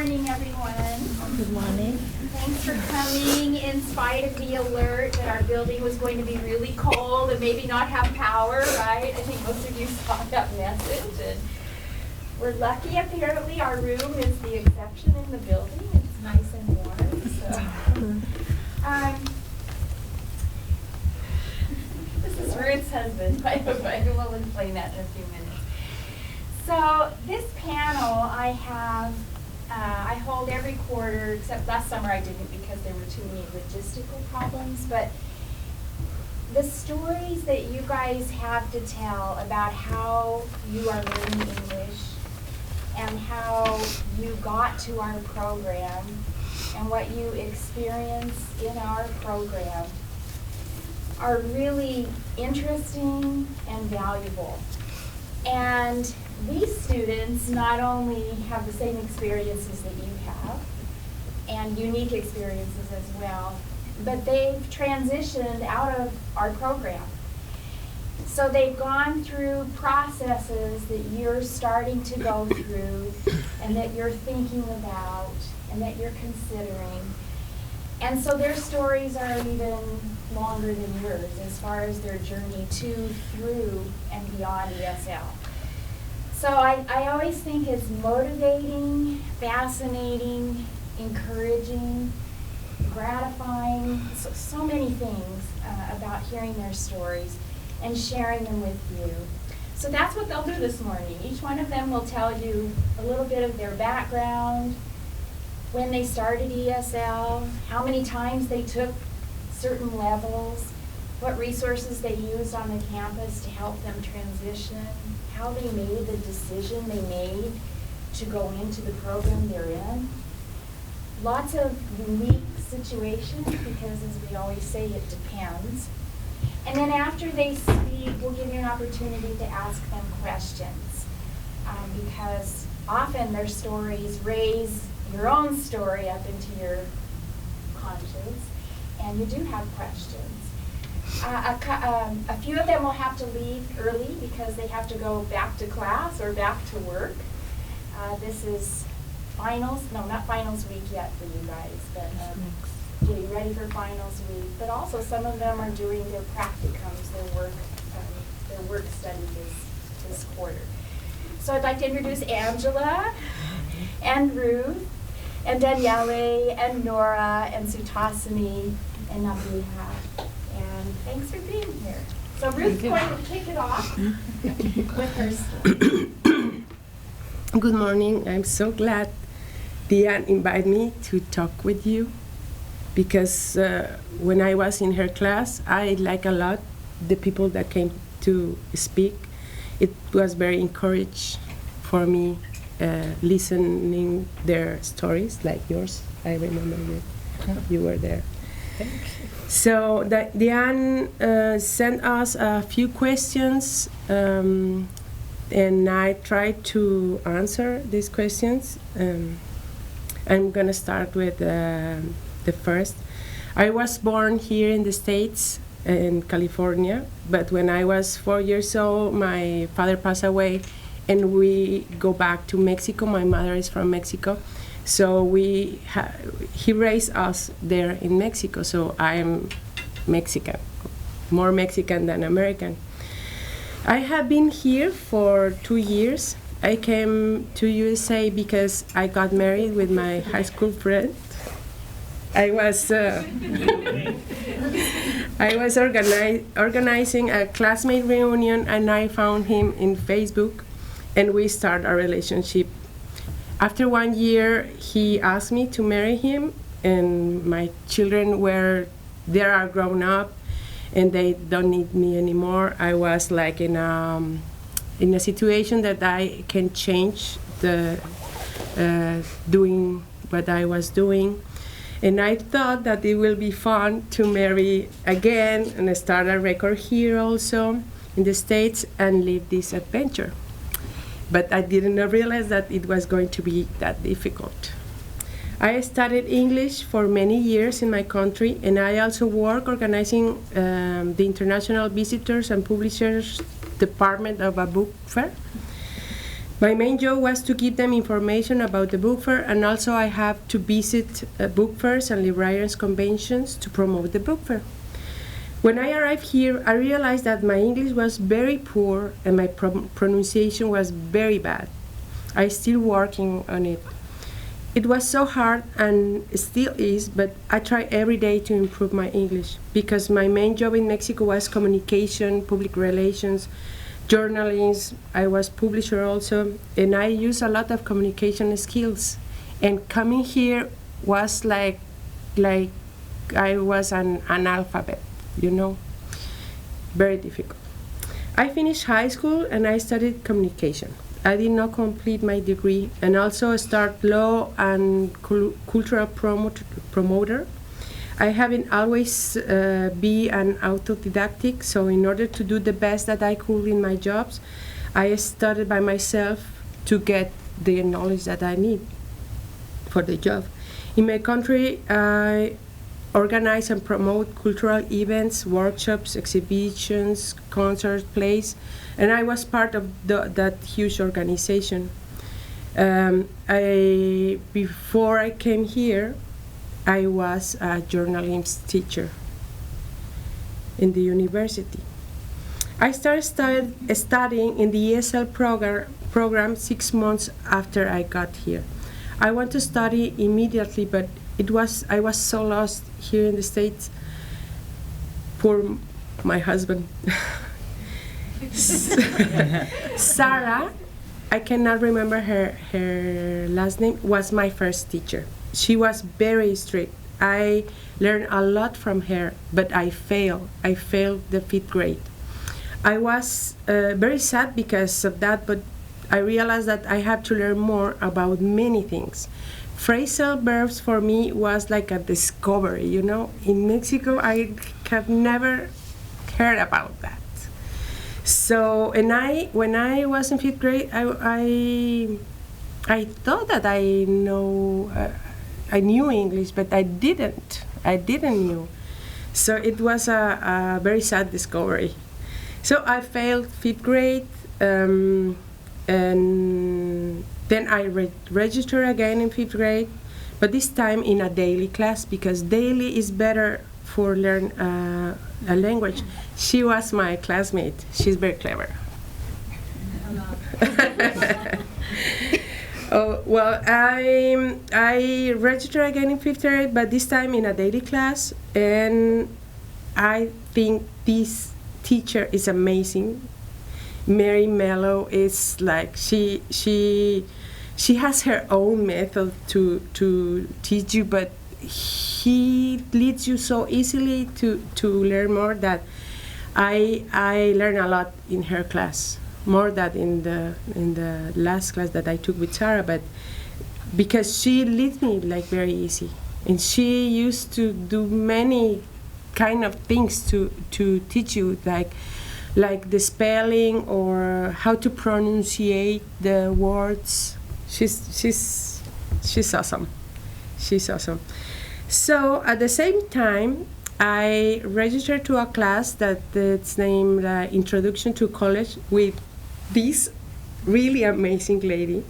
morning, everyone. Good morning. Thanks for coming in spite of the alert that our building was going to be really cold and maybe not have power, right? I think most of you saw that message. And we're lucky, apparently. Our room is the exception in the building. It's nice and warm. This is Ruth's husband. I will explain that in a few minutes. So this panel I hold every quarter, except last summer I didn't because there were too many logistical problems, but the stories that you guys have to tell about how you are learning English and how you got to our program and what you experience in our program are really interesting and valuable. And these students not only have the same experiences that you have, and unique experiences as well, but they've transitioned out of our program. So they've gone through processes that you're starting to go through, and that you're thinking about, and that you're considering. And so their stories are even longer than yours as far as their journey to, through, and beyond ESL. So I always think it's motivating, fascinating, encouraging, gratifying, so many things about hearing their stories and sharing them with you. So that's what they'll do this morning. Each one of them will tell you a little bit of their background, when they started ESL, how many times they took certain levels, what resources they used on the campus to help them transition, how they made the decision they made to go into the program they're in. Lots of unique situations because, as we always say, it depends. And then after they speak, we'll give you an opportunity to ask them questions because often their stories raise your own story up into your conscience, and you do have questions. A few of them will have to leave early because they have to go back to class or back to work. This is finals, no, not finals week yet for you guys, but getting ready for finals week. But also some of them are doing their practicums, their work study this quarter. So I'd like to introduce Angela and Ruth and Daniele and Nora and Sutasini and Nabiha. And thanks for being here. So Ruth's going to kick it off with her story. Good morning. I'm so glad Diane invited me to talk with you because when I was in her class, I like a lot the people that came to speak. It was very encouraging for me listening their stories like yours. I remember you were there. Thank you. So Diane sent us a few questions, and I tried to answer these questions. I'm going to start with the first. I was born here in the States, in California, but when I was 4 years old, my father passed away, and we go back to Mexico. My mother is from Mexico. So he raised us there in Mexico, so I'm Mexican, more Mexican than American. I have been here for 2 years. I came to USA because I got married with my high school friend. I was organizing a classmate reunion, and I found him in Facebook, and we started a relationship. After 1 year, he asked me to marry him, and my children they are grown up, and they don't need me anymore. I was like in a situation that I can change doing what I was doing, and I thought that it will be fun to marry again and start a record here also in the States and live this adventure. But I didn't realize that it was going to be that difficult. I studied English for many years in my country, and I also work organizing the International Visitors and Publishers Department of a book fair. My main job was to give them information about the book fair, and also I have to visit book fairs and librarians' conventions to promote the book fair. When I arrived here, I realized that my English was very poor and my pronunciation was very bad. I'm still working on it. It was so hard and still is, but I try every day to improve my English because my main job in Mexico was communication, public relations, journalism. I was publisher also, and I use a lot of communication skills. And coming here was like I was an analphabet, you know, very difficult. I finished high school and I studied communication. I did not complete my degree and also start law and cultural promoter. I haven't always be an autodidactic, so in order to do the best that I could in my jobs, I studied by myself to get the knowledge that I need for the job. In my country, I organize and promote cultural events, workshops, exhibitions, concerts, plays, and I was part of that huge organization. Before I came here, I was a journalism teacher in the university. I started studying in the ESL program 6 months after I got here. I want to study immediately, but I was so lost here in the States. Poor my husband. Sarah, I cannot remember her last name, was my first teacher. She was very strict. I learned a lot from her, but I failed. I failed the 5th grade. I was very sad because of that, but I realized that I have to learn more about many things. Phrasal verbs for me was like a discovery, you know. In Mexico, I have never heard about that. So, and when I was in 5th grade, I thought that I knew English, but I didn't. I didn't know. So it was a very sad discovery. So I failed 5th grade, and then I registered again in 5th grade, but this time in a daily class because daily is better for learn a language. She was my classmate. She's very clever. Oh, well, I registered again in 5th grade, but this time in a daily class, and I think this teacher is amazing. Mary Mello is like she has her own method to teach you, but he leads you so easily to learn more that I learned a lot in her class, more than in the last class that I took with Sarah, but because she leads me like very easy, and she used to do many kind of things to teach you, like the spelling or how to pronunciate the words. She's awesome. She's awesome. So at the same time, I registered to a class that it's named Introduction to College with this really amazing lady.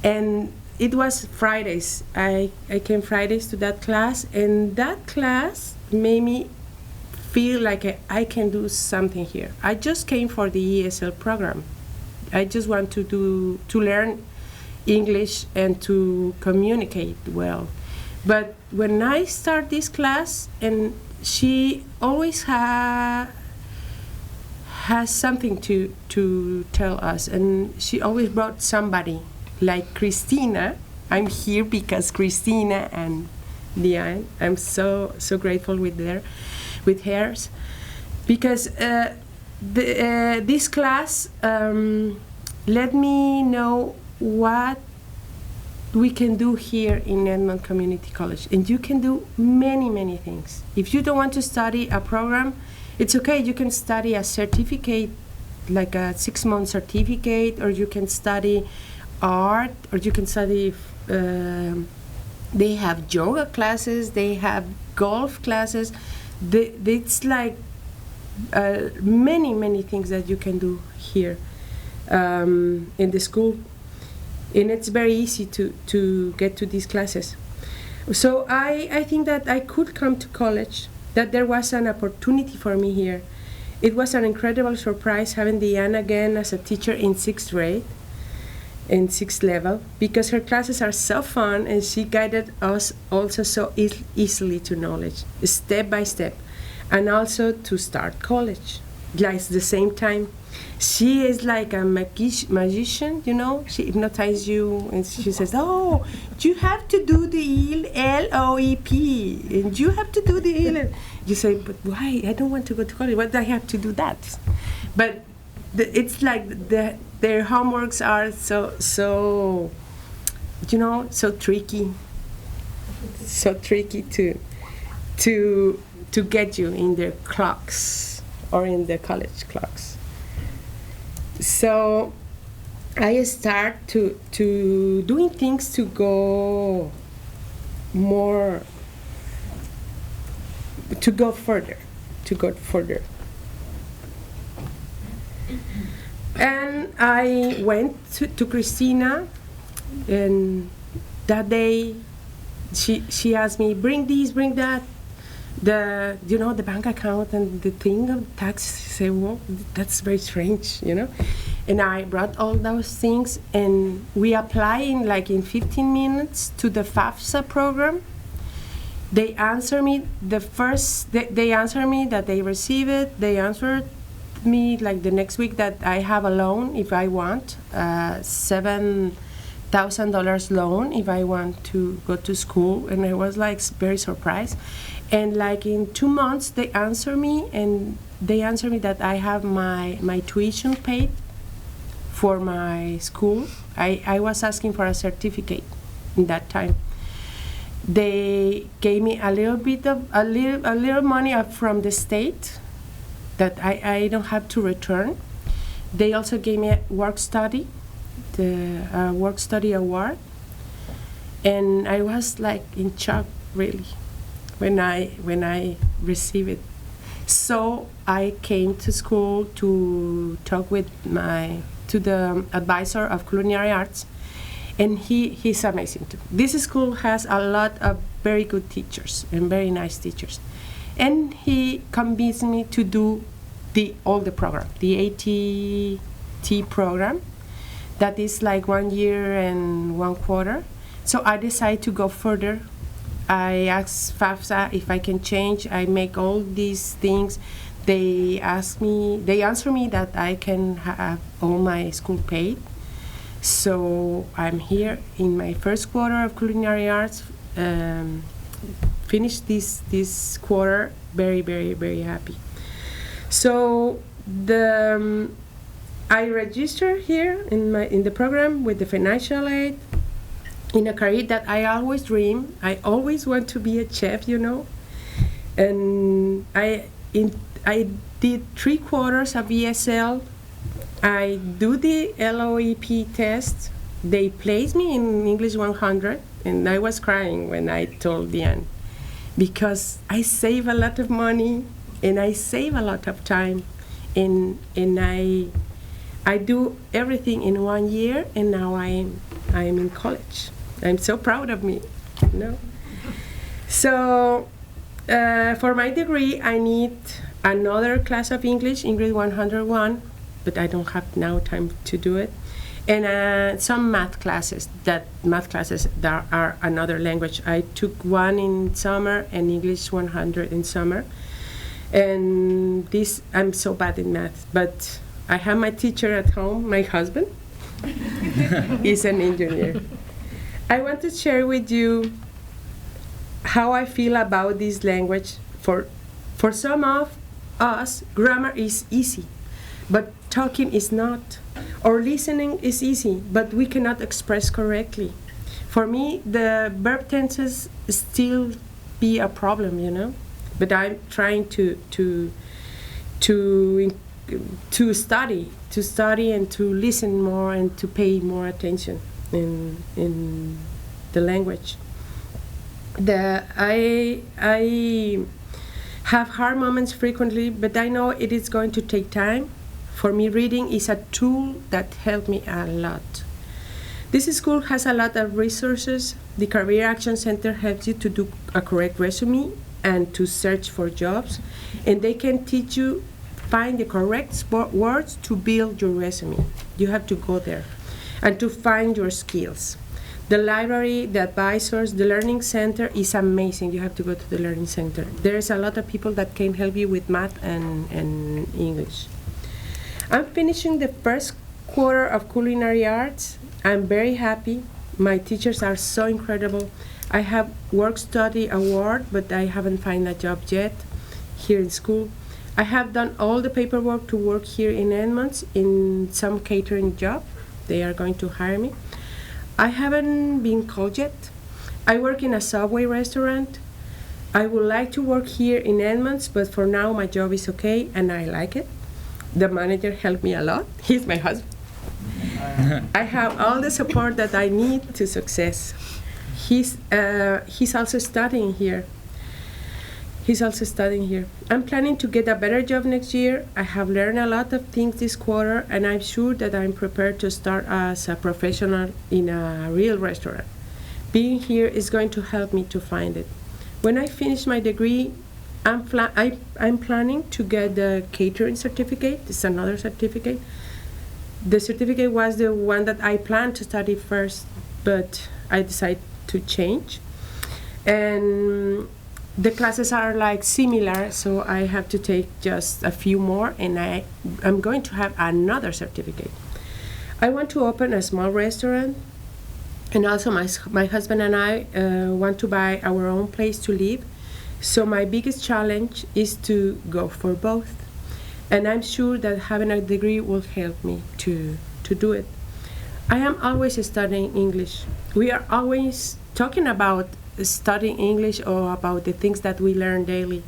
And it was Fridays. I came Fridays to that class, and that class made me feel like I can do something here. I just came for the ESL program. I just want to learn English and to communicate well. But when I start this class, and she always has something to tell us, and she always brought somebody, like Christina. I'm here because Christina and Diane, I'm so grateful with hers, because this class let me know what we can do here in Edmond Community College. And you can do many things. If you don't want to study a program, it's okay. You can study a certificate, like a 6-month certificate, or you can study art, or you can study, they have yoga classes, they have golf classes. It's like many things that you can do here. in the school, and it's very easy to get to these classes. So I think that I could come to college, that there was an opportunity for me here. It was an incredible surprise having Diane again as a teacher in 6th grade, in 6th level, because her classes are so fun and she guided us also so easily to knowledge, step by step, and also to start college, like the same time. She is like a magician, you know. She hypnotizes you and she says, oh, you have to do the LOEP and you have to do the EL. You say, but why? I don't want to go to college. Why do I have to do that? But it's like their homeworks are so you know, so tricky to get you in their clocks or in the college clocks. So I start to doing things to go further. And I went to Christina, and that day she asked me, bring this, bring that, the bank account and the thing of tax. Say, well, that's very strange, you know. And I brought all those things, and we apply in 15 minutes to the FAFSA program. They answer me they answer me that they receive it. They answered me like the next week that I have a loan if I want, $7,000 loan if I want to go to school. And I was like very surprised. And like in 2 months they answer me, and they answer me that I have my tuition paid for my school. I was asking for a certificate in that time. They gave me a little money up from the state that I don't have to return. They also gave me a work study, the work study award, and I was like in shock really when I received it. So I came to school to talk with the advisor of culinary arts, and he's amazing too. This school has a lot of very good teachers and very nice teachers. And he convinced me to do all the program, the ATT program, that is like 1 year and 1 quarter. So I decided to go further. I asked FAFSA if I can change. I make all these things. They answer me that I can have all my school paid. So I'm here in my 1st quarter of culinary arts. Finished this quarter very, very, very happy. So I registered here in the program with the financial aid in a career that I always dream. I always want to be a chef, you know. And I did 3 quarters of ESL. I do the LOEP test. They placed me in English 100, and I was crying when I told Diane, because I save a lot of money and I save a lot of time, and I do everything in 1 year, and now I am in college. I'm so proud of me, you know. So for my degree, I need another class of English 101, but I don't have now time to do it. And some math classes that are another language. I took 1 in summer and English 100 in summer. And I'm so bad in math, but I have my teacher at home, my husband. He's an engineer. I want to share with you how I feel about this language. For some of us, grammar is easy, but talking is not. Or listening is easy, but we cannot express correctly. For me, the verb tenses still be a problem, you know. But I'm trying to study and to listen more and to pay more attention in the language. I have hard moments frequently, but I know it is going to take time For me, reading is a tool that helped me a lot. This school has a lot of resources. The Career Action Center helps you to do a correct resume and to search for jobs. And they can teach you find the correct words to build your resume. You have to go there and to find your skills. The library, the advisors, the learning center is amazing. You have to go to the learning center. There's a lot of people that can help you with math and English. I'm finishing the first quarter of culinary arts. I'm very happy. My teachers are so incredible. I have work study award, but I haven't found a job yet here in school. I have done all the paperwork to work here in Edmonds in some catering job. They are going to hire me. I haven't been called yet. I work in a Subway restaurant. I would like to work here in Edmonds, but for now my job is okay and I like it. The manager helped me a lot. He's my husband. I have all the support that I need to success. He's also studying here. I'm planning to get a better job next year. I have learned a lot of things this quarter, and I'm sure that I'm prepared to start as a professional in a real restaurant. Being here is going to help me to find it. When I finish my degree, I'm planning to get the catering certificate. It's another certificate. The certificate was the one that I planned to study first, but I decided to change. And the classes are like similar, so I have to take just a few more, and I'm going to have another certificate. I want to open a small restaurant, and also my husband and I want to buy our own place to live. So my biggest challenge is to go for both. And I'm sure that having a degree will help me to do it. I am always studying English. We are always talking about studying English or about the things that we learn daily.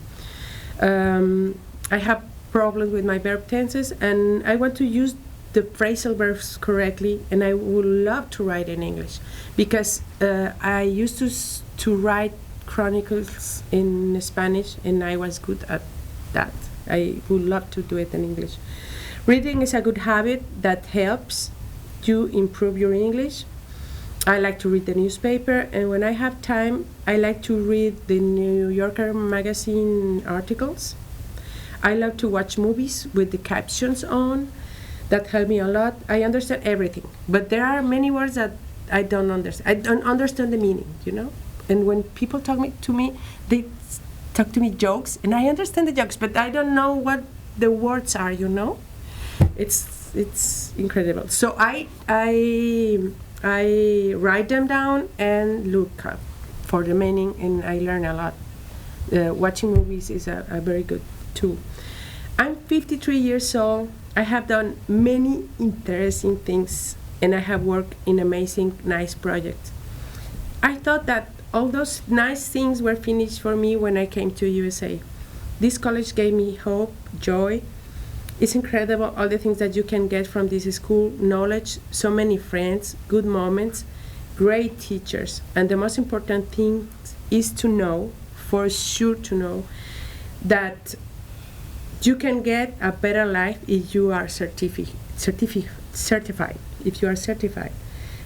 I have problems with my verb tenses, and I want to use the phrasal verbs correctly, and I would love to write in English because I used to write chronicles in Spanish, and I was good at that. I would love to do it in English. Reading is a good habit that helps you improve your English. I like to read the newspaper, and when I have time, I like to read the New Yorker magazine articles. I love to watch movies with the captions on. That help me a lot. I understand everything, but there are many words that I don't understand. I don't understand the meaning, you know? And when people talk to me, they talk to me jokes, and I understand the jokes, but I don't know what the words are, you know? It's incredible. So I write them down and look up for the meaning, and I learn a lot. Watching movies is a very good tool. I'm 53 years old. I have done many interesting things, and I have worked in amazing, nice projects. I thought that all those nice things were finished for me when I came to USA. This college gave me hope, joy. It's incredible all the things that you can get from this school, knowledge, so many friends, good moments, great teachers. And the most important thing is to know, for sure to know, that you can get a better life if you are certified. If you are certified.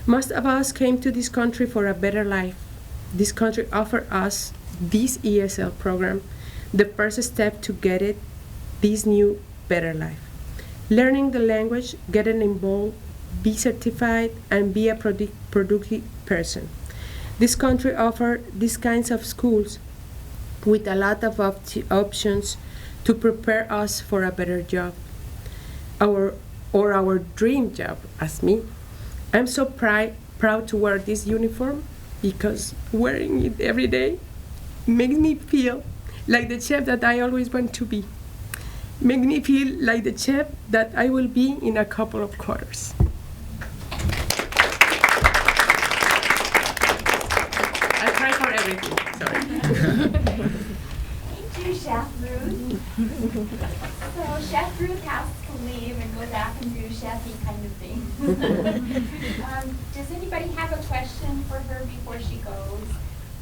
Most of us came to this country for a better life. This country offered us this ESL program, the first step to get it, this new better life. Learning the language, getting involved, be certified, and be a productive person. This country offers these kinds of schools with a lot of options to prepare us for a better job, our dream job, as me. I'm so proud to wear this uniform because wearing it every day makes me feel like the chef that I always want to be. Make me feel like the chef that I will be in a couple of quarters. I try for everything, sorry. Thank you, Chef Ruth. So Chef Ruth has to leave and go back and do chefy kind of thing. Does anybody have a question for her before she goes?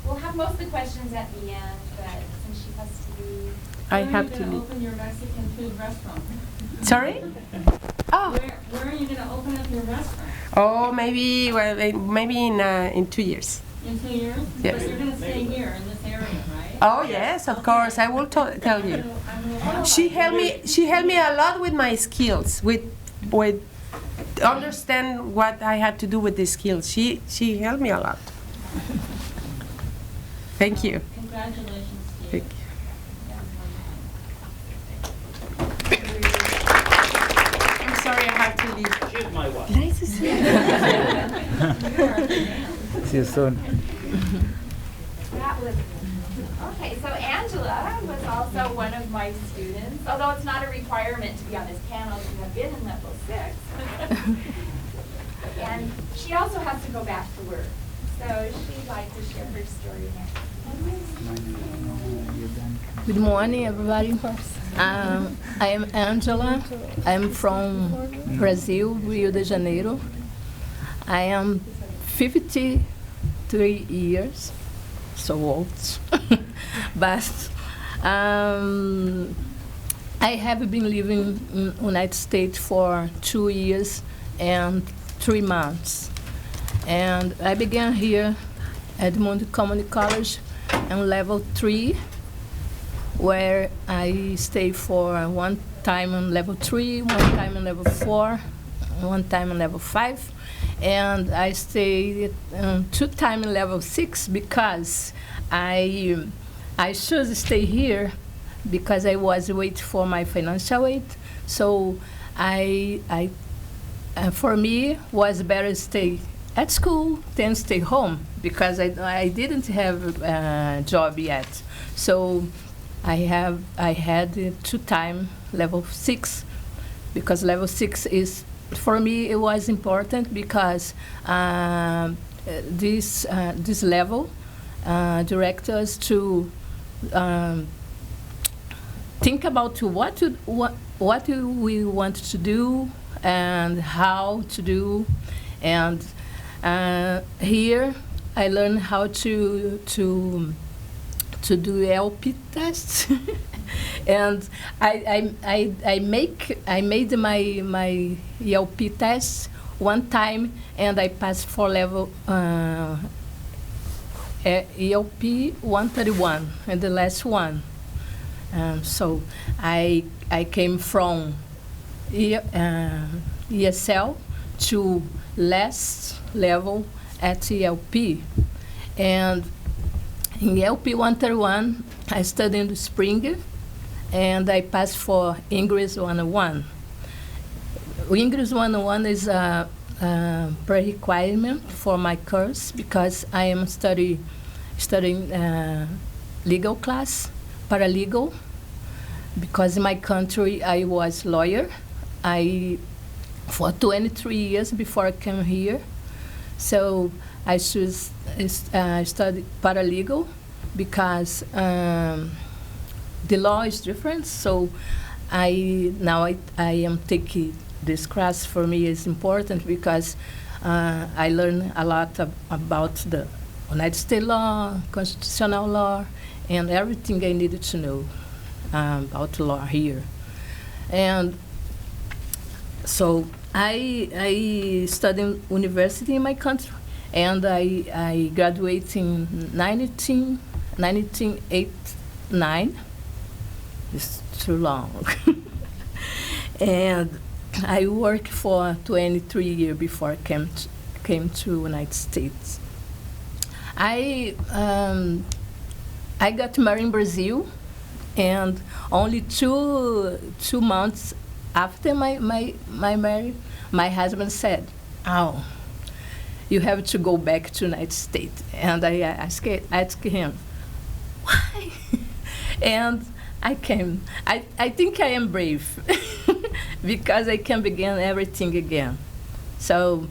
We'll have most of the questions at the end, but since she has to leave. I have to Where are you going to leave. open your Mexican food restaurant? Sorry? Oh, Where are you going to open up your restaurant? oh, maybe maybe in 2 years. In 2 years? Yes. But you're going to stay here in this area, right? Oh yes, of course. I will tell you. She helped me a lot with my skills, with understand what I had to do with the skills. She helped me a lot. Thank you. Congratulations to you. Thank you. I'm sorry I have to leave. She's my wife. Nice to see you. See you soon. That was, okay, so Angela was also one of my students, although it's not a requirement to be on this panel to have been in level 6. And she also has to go back to work, so she'd like to share her story next. Good morning, everybody. I am Angela. I'm from Brazil, Rio de Janeiro. I am 53 years, so old. But I have been living in United States for 2 years and 3 months. And I began here at Edmond Community College on level 3, where I stayed for one time on level 3, one time on level 4, one time on level 5, and I stayed 2 times on level 6 because I should stay here because I was waiting for my financial aid. So for me, was better stay at school than stay home because I didn't have a job yet. So I had 2 times level 6 because level 6 is, for me, it was important because this level directs us to think about what we want to do and how to do. And here I learned how to do LP tests, and I made my ELP test one time, and I passed for level ELP 131, and the last one. So I came from ESL to last level at ELP, and in ELP 131, I studied in the spring, and I passed for English 101. English 101 is a pre-requirement for my course because I am studying legal class, paralegal, because in my country I was lawyer. For 23 years before I came here. So I should study paralegal because the law is different. So now I am taking this class. For me is important because I learn a lot about the United States law, constitutional law, and everything I needed to know about law here. And so I studied university in my country, and I graduated in 1989. It's too long. And I worked for 23 years before I came to United States. I got married in Brazil, and only two months after my marriage, my husband said, "Oh, you have to go back to United States." And I asked him, "Why?" And I came. I think I am brave because I can begin everything again. So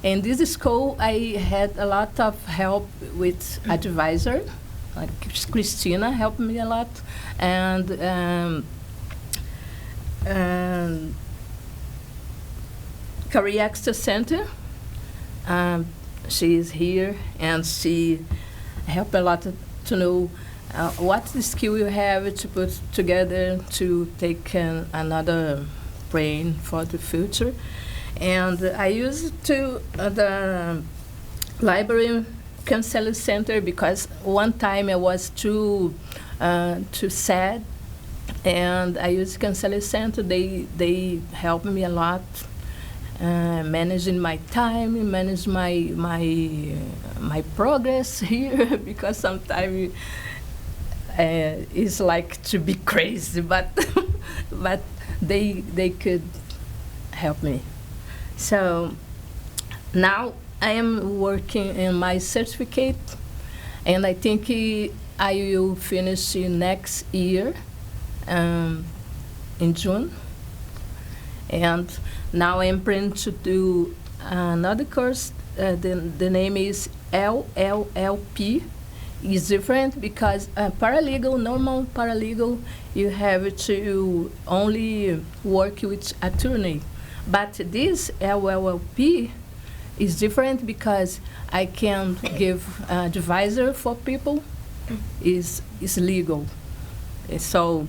in this school, I had a lot of help with advisor. Like Christina helped me a lot, and Career Access Center. She is here, and she helped a lot to know what the skill you have to put together to take another brain for the future. And I used to the library counseling center because one time I was too sad, and I used counseling center. They helped me a lot, managing my time, manage my progress here because sometimes it's like to be crazy, but but they could help me. So now I am working in my certificate, and I think I will finish next year in June. And now I am planning to do another course. The name is LLLP. It's different because normal paralegal, you have to only work with attorney. But this LLLP is different because I can give advisor for people. Is legal. So,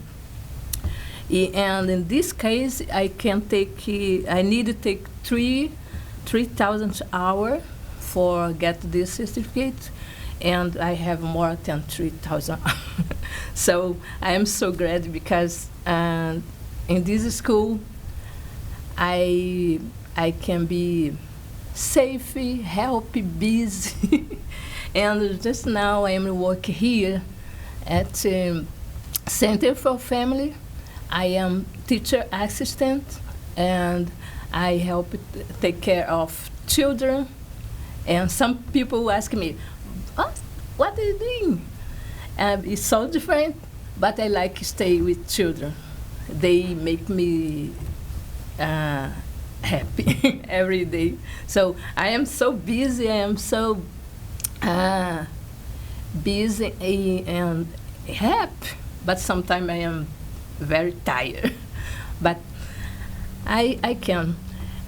and in this case, I need to take 3,000 hours for get this certificate, and I have more than 3,000. So I am so glad because in this school, I can be safe, healthy, busy. And just now I am working here at Center for Family. I am teacher assistant, and I help take care of children. And some people ask me, what are you doing? It's so different, but I like to stay with children. They make me happy every day. So I am so busy. I am so busy and happy, but sometimes I am very tired. But I can.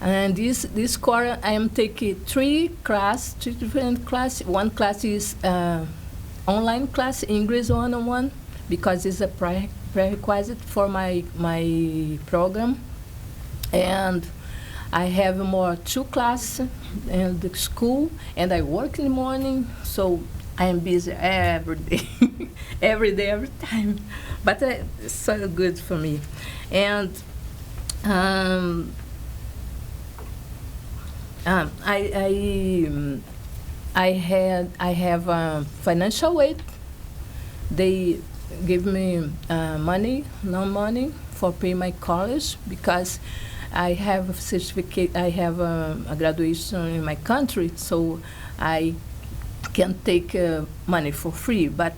And this quarter I am taking three different classes. One class is online class, English 101, because it's a prerequisite for my program. And I have more 2 classes in the school, and I work in the morning, so I am busy every day, every day, every time. But it's so good for me. And I have financial aid. They give me no money for pay my college because I have a certificate. I have a graduation in my country, so I can take money for free. But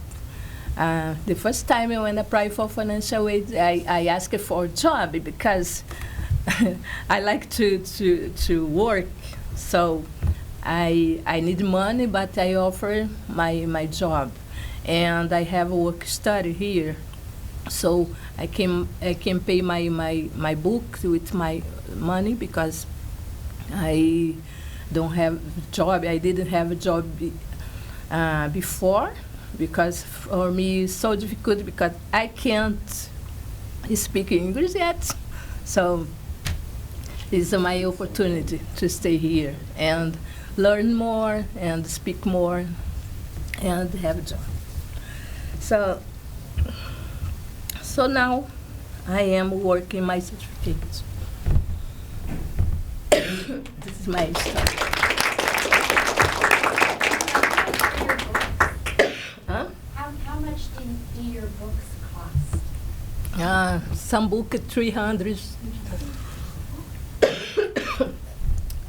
the first time when I applied for financial aid, I asked for a job because I like to work. So I need money, but I offer my job, and I have a work study here, so I can pay my book with my money because I don't have a job. I didn't have a job before because for me it's so difficult because I can't speak English yet. So it's my opportunity to stay here and learn more and speak more and have a job. So now I am working my certificate. This is my story. Huh? How much do your books cost? Some book 300.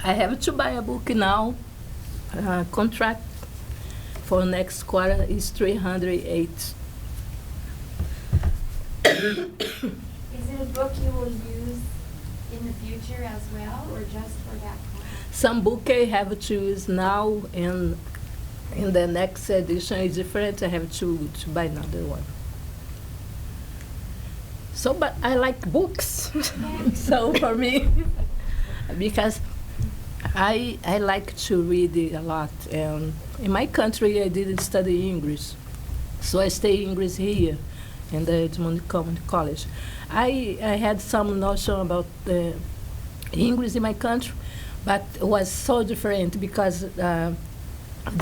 I have to buy a book now. Contract for next quarter is 308. Is it a book you will use in the future as well, or just for that class? Some book I have to use now, and in the next edition is different. I have to buy another one. So, but I like books. So for me, because I like to read it a lot. And in my country, I didn't study English. So I stay English here in the Edmond Community College. I had some notion about the English in my country, but it was so different because the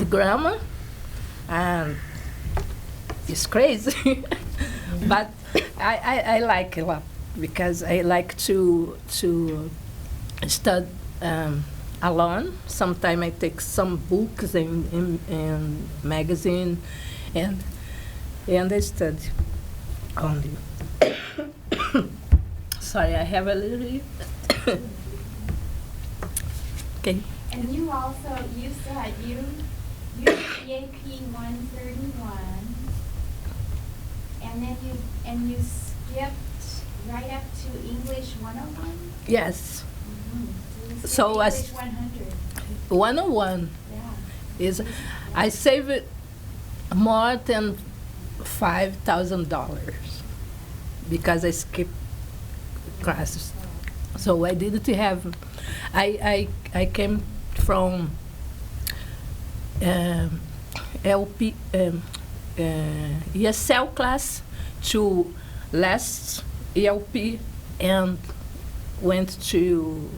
grammar is crazy. But I like it a lot because I like to study alone. Sometimes I take some books and magazine and I study only. Sorry, I have a little. Okay. And you also, you said you CAP 131, and then you skipped right up to English 101? Yes. Mm-hmm. So English 100. 101 Yeah. is I saved more than $5,000 because I skipped classes. So I didn't have. I came from LP ESL class to last ELP and went to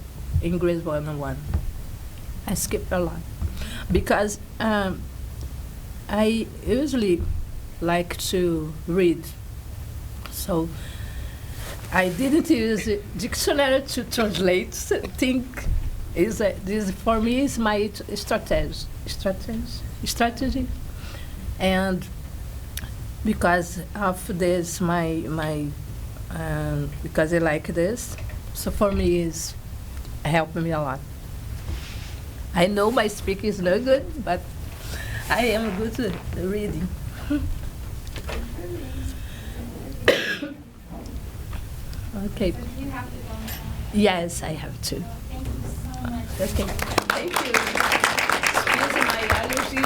English 101. I skipped a lot because I usually like to read. So I didn't use a dictionary to translate. Think this for me is my strategy, and because of this, because I like this, so for me is helping me a lot. I know my speaking is not good, but I am good at reading. Okay. So you have to go now. Yes, I have to. Thank you so much. Okay. Thank you. Excuse my allergy.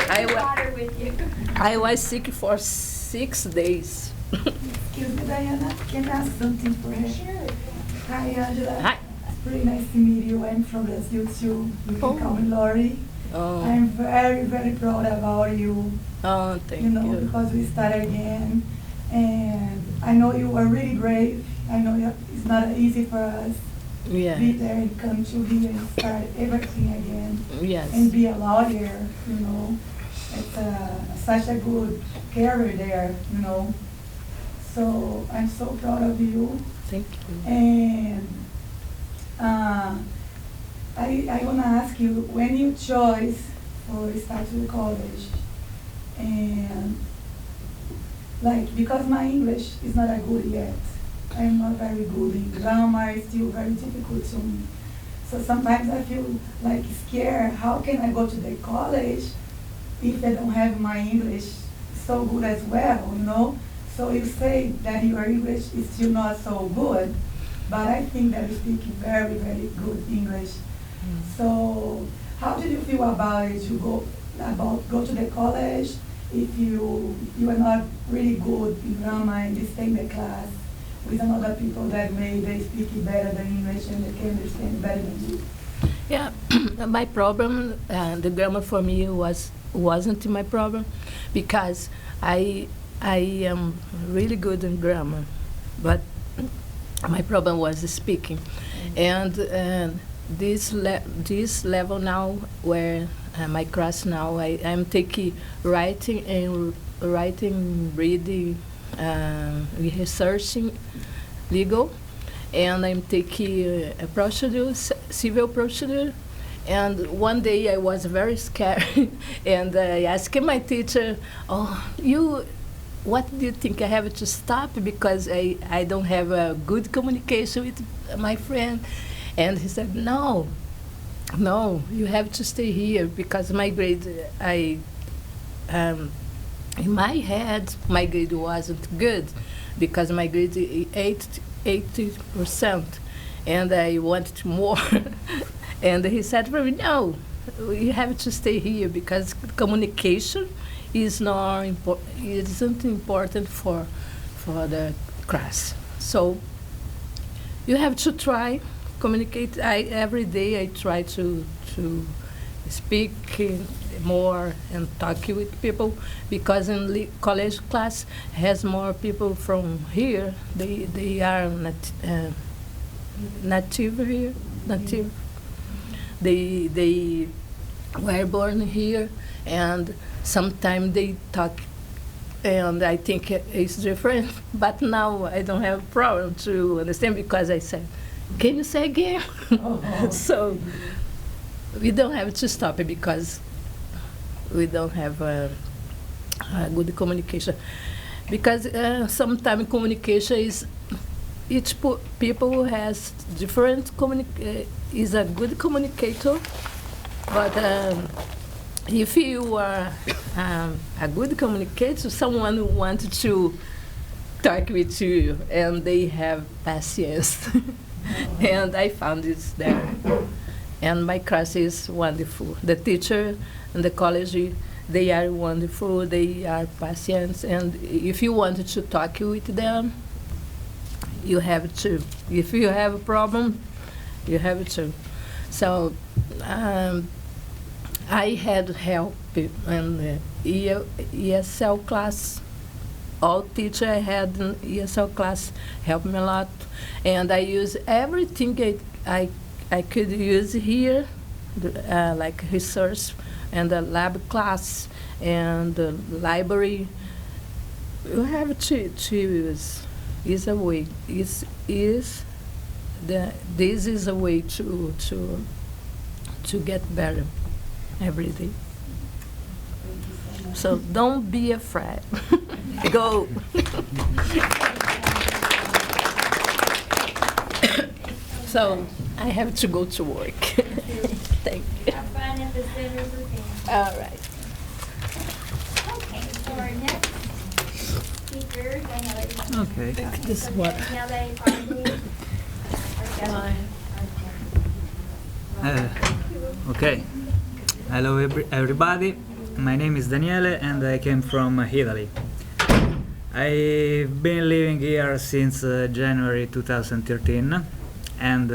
Take water with you. I was sick for 6 days. Excuse me, Diana, can I ask something for her? Sure. Hi, Angela. Hi. It's pretty nice to meet you. I'm from Brazil too. You can call me Lori. Oh, I'm very, very proud about you. thank You know, you. because we started again. And I know you were really brave. I know it's not easy for us to be Yeah. there and come to here and start everything again. Yes. And be a lawyer, you know. It's such a good career there, you know. So I'm so proud of you. Thank you. And I want to ask you, when you chose for start to college, and like, because my English is not that good yet, I'm not very good in grammar, it's still very difficult to me. So sometimes I feel like scared, how can I go to the college if I don't have my English so good as well, you know? So you say that your English is still not so good, but I think that you speak very, very good English. So how did you feel about it to go to the college if you are not really good in grammar and you stay in the class with another people that they speak better than English and they can understand better than you? Yeah, my problem, the grammar for me wasn't my problem because I am really good in grammar, but my problem was the speaking, and this level now where my class now I'm taking writing, reading, researching, legal, and I'm taking a procedure, civil procedure. And one day I was very scared, and I asked my teacher, what do you think I have to stop because I don't have a good communication with my friend? And he said, no, you have to stay here because my grade, in my head, my grade wasn't good because my grade is 80%, and I wanted more. And he said for me, no, you have to stay here because communication isn't important for the class. So you have to try communicate. Every day I try to speak more and talk with people, because in college class has more people from here. They are native here, native. They were born here, and sometimes they talk, and I think it's different. But now I don't have a problem to understand, because I said, "Can you say again?" So we don't have to stop it, because we don't have a good communication. Because sometimes communication is, each people has different is a good communicator, but if you are a good communicator, someone who wants to talk with you and they have patience. And I found it there. And my class is wonderful. The teacher and the college, they are wonderful, they are patient, and if you want to talk with them, you have to. If you have a problem, you have to. So I had help in the ESL class. All teacher I had in ESL class helped me a lot, and I use everything I could use here, like research and the lab class and the library. You have to use. Is a way. This is a way to get better every day. So don't be afraid. Go. So I have to go to work. Thank you. Have fun at the Center for Family. All right. Okay, so our next speaker, Daniela. Okay. This one. Daniela, probably. Okay. Hello, everybody. My name is Daniele, and I came from Italy. I've been living here since January 2013, and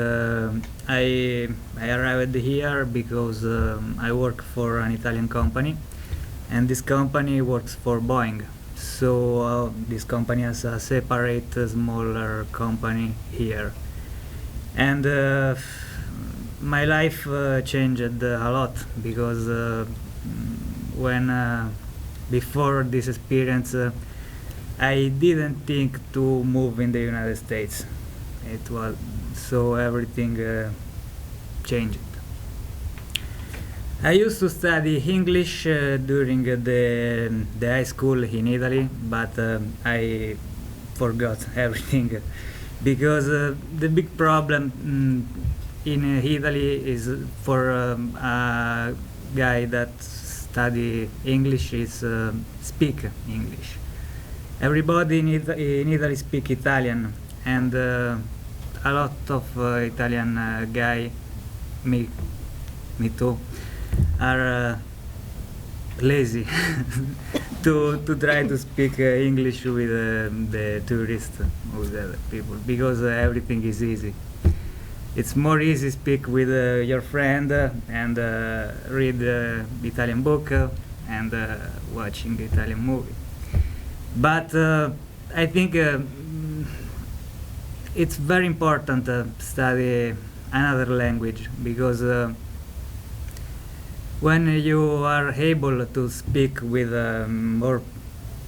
I arrived here because I work for an Italian company, and this company works for Boeing. So this company has a separate, smaller company here, and my life changed a lot, because when before this experience I didn't think to move in the United States. It was so everything changed. I used to study English during the high school in Italy, but I forgot everything, because the big problem in Italy is for a guy that study English is speak English. Everybody in Italy speak Italian, and a lot of Italian guy, me too, are lazy to try to speak English with the tourists, with the people, because everything is easy. It's more easy speak with your friend and read Italian book and watching Italian movie. But I think it's very important to study another language, because when you are able to speak with more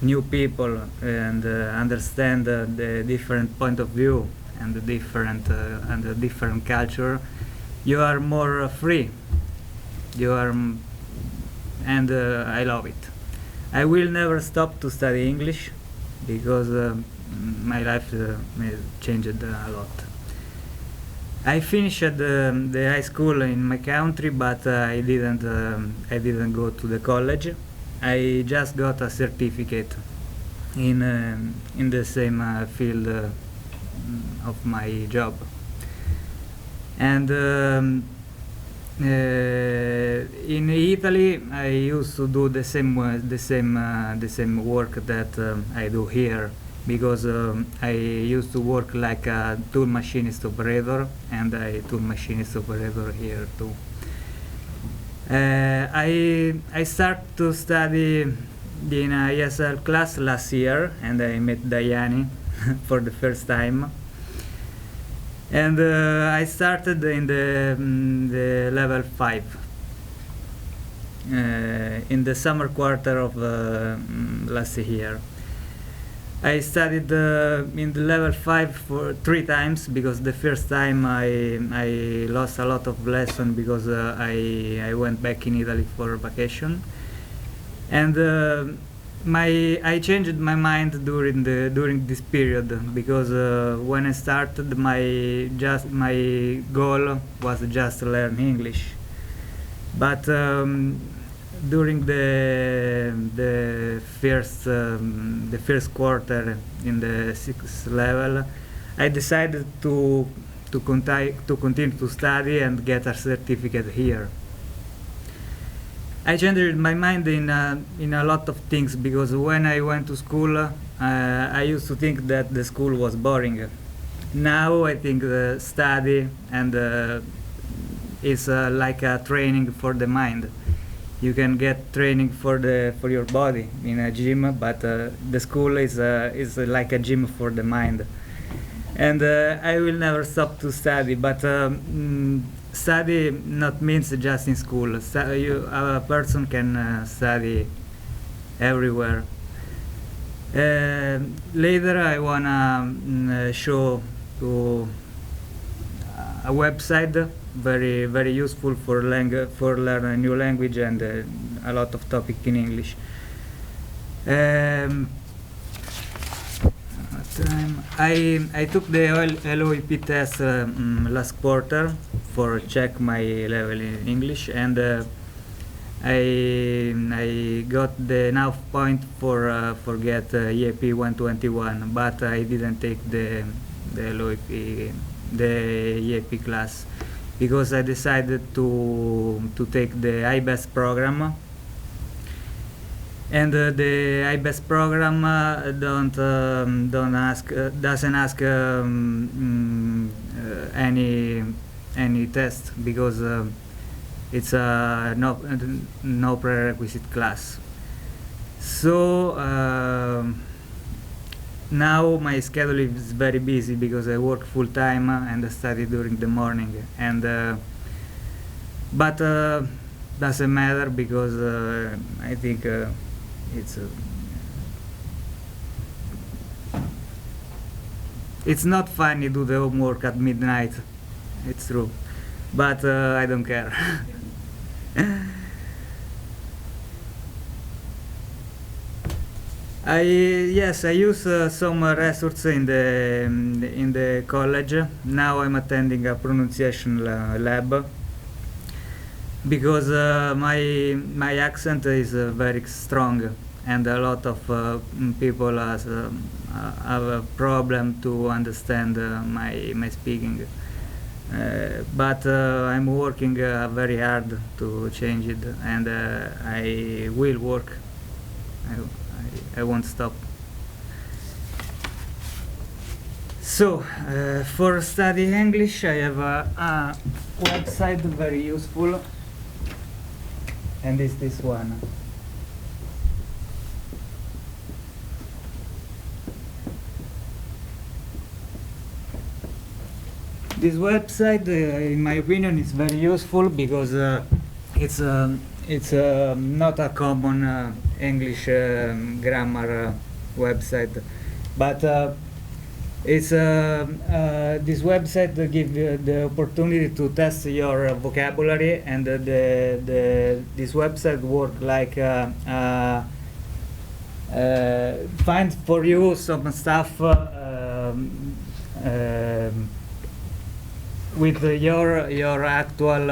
new people and understand the different point of view and the different culture, you are more free. You are, and I love it. I will never stop to study English, because my life changed a lot. I finished the high school in my country, but I didn't go to the college. I just got a certificate in the same field of my job. And in Italy, I used to do the same work that I do here, because I used to work like a tool machinist operator, and I tool machinist operator here too. I start to study in a ESL class last year, and I met Diani for the first time. And I started in the level 5 in the summer quarter of last year. I studied in the level 5 for 3 times, because the first time I lost a lot of lesson because I went back in Italy for vacation, and I changed my mind during this period, because when I started, my goal was just to learn English, but during the first quarter in the 6th level, I decided to continue to study and get a certificate here. I changed my mind in a lot of things, because when I went to school, I used to think that the school was boring. Now I think the study and is like a training for the mind. You can get training for your body in a gym, but the school is like a gym for the mind. And I will never stop to study, but study not means just in school. A person can study everywhere. Later I wanna show to a website very useful for learn a new language and a lot of topic in English. I took the LOEP test last quarter for check my level in English, and I got the enough point for get EAP 121, but I didn't take the LOEP, the EAP class, because I decided to take the IBEST program, and the IBEST program doesn't ask any test, because it's a no prerequisite class. So now my schedule is very busy, because I work full time and I study during the morning, and but doesn't matter, because I think it's not funny to do the homework at midnight. It's true, but I don't care. I use some resources in the college. Now I'm attending a pronunciation lab, because my accent is very strong, and a lot of people have a problem to understand my speaking. But I'm working very hard to change it, and I will work. I won't stop. So, for study English, I have a website very useful, and it's this one. This website, in my opinion, is very useful, because it's not a common English grammar website, but it's this website gives you the opportunity to test your vocabulary, and this website work like find for you some stuff with your actual